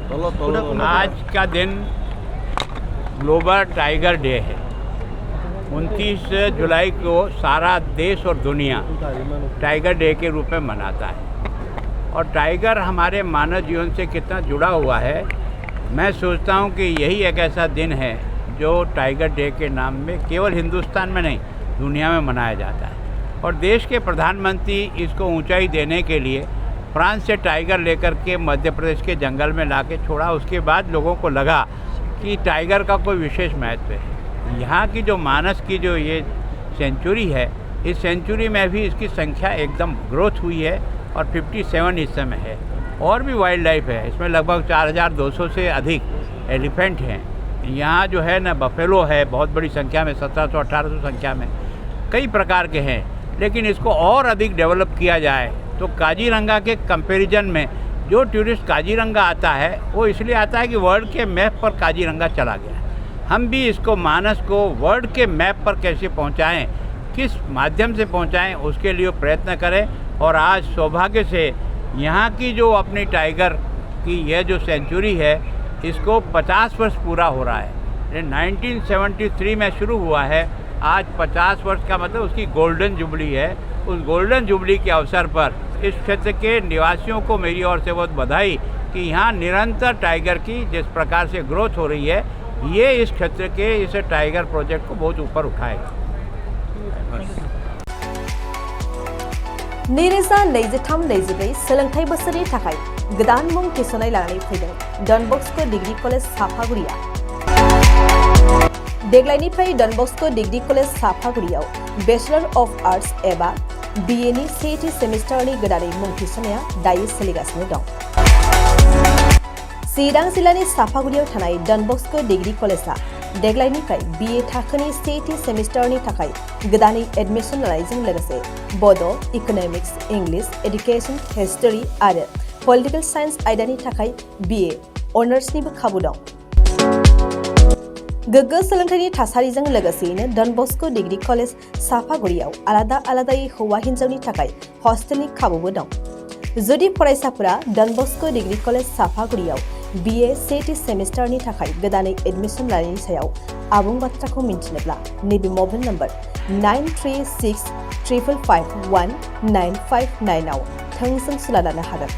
आज का दिन ग्लोबल टाइगर डे है। 29 जुलाई को सारा देश और दुनिया टाइगर डे के रूप में मनाता है और टाइगर हमारे मानव जीवन से कितना जुड़ा हुआ है। मैं सोचता हूँ कि यही एक ऐसा दिन है जो टाइगर डे के नाम में केवल हिंदुस्तान में नहीं दुनिया में मनाया जाता है। और देश के प्रधानमंत्री इसको ऊंचाई देने के लिए फ्रांस से टाइगर लेकर के मध्य प्रदेश के जंगल में ला के छोड़ा। उसके बाद लोगों को लगा कि टाइगर का कोई विशेष महत्व है। यहाँ की जो मानस की जो ये सेंचुरी है, इस सेंचुरी में भी इसकी संख्या एकदम ग्रोथ हुई है और 57 इस समय है। और भी वाइल्ड लाइफ है, इसमें लगभग 4200 से अधिक एलिफेंट हैं। यहाँ जो है ना बफेलो है बहुत बड़ी संख्या में, 1700-1800 संख्या में कई प्रकार के हैं। लेकिन इसको और अधिक डेवलप किया जाए तो काजीरंगा के कंपैरिजन में जो टूरिस्ट काजीरंगा आता है वो इसलिए आता है कि वर्ल्ड के मैप पर काजीरंगा चला गया है। हम भी इसको मानस को वर्ल्ड के मैप पर कैसे पहुंचाएं, किस माध्यम से पहुंचाएं, उसके लिए प्रयत्न करें। और आज सौभाग्य से यहाँ की जो अपनी टाइगर की यह जो सेंचुरी है इसको 50 वर्ष पूरा हो रहा है। ये 1973 में शुरू हुआ है, आज 50 वर्ष का मतलब उसकी गोल्डन जुबली है। उस गोल्डन जुबली के अवसर पर इस क्षेत्र के निवासियों को मेरी ओर से बहुत बधाई कि यहाँ निरंतर टाइगर की जिस प्रकार से ग्रोथ हो रही है, ये इस क्षेत्र के इस टाइगर प्रोजेक्ट को बहुत ऊपर उठाएगा। नैरोजा 23-24 सोलोंथाइ बोसोरनि थाखाय गोदान मुं थिसननाय लानानै फैदों डन बस्को डिग्री कलेज साफागुरिया। देग्लायनिफ्राय डन बस्को डिग्री कलेज साफागुरियाव बैचलर अफ आर्ट्स एबा BA नि सेथि सेमिस्टारनि गोदानै मुं थिसननाया दायो सोलिगासिनो दं। चिरां जिल्लानि साफागुरियाव थानाय डन बस्को डिग्री कलेजआ देग्लायनिफ्राय BA थाखोनि सेथि सेमिस्टारनि थाखाय गोदानै एडमिशन लानायजों लोगोसे बड', इकोनॉमिक्स, इंग्लिश, एडुकेशन, हिस्टरी आरो पलिटिकल साइंस आयदानि थाखाय BA अनार्सनिबो खाबु दं। गोग्गो सोलोंथाइनि थासारिजों लोगोसेयैनो डन बस्को डिग्री कलेज साफागुरियाव आलादा आलादायै हौवा हिन्जावनि थाखाय हस्टेलनि खाबुबो दं। जुदि फरायसाफोरा डन बस्को डिग्री कलेज साफागुरियाव BA सेथि सेमिस्टारनि थाखाय गोदानै एडमिशन लानायनि सायाव आबुं बाथ्राखौ मिन्थिनोब्ला नैबे मबाइल नम्बर 9365551959 आव थोंजों सुला लानो हागोन।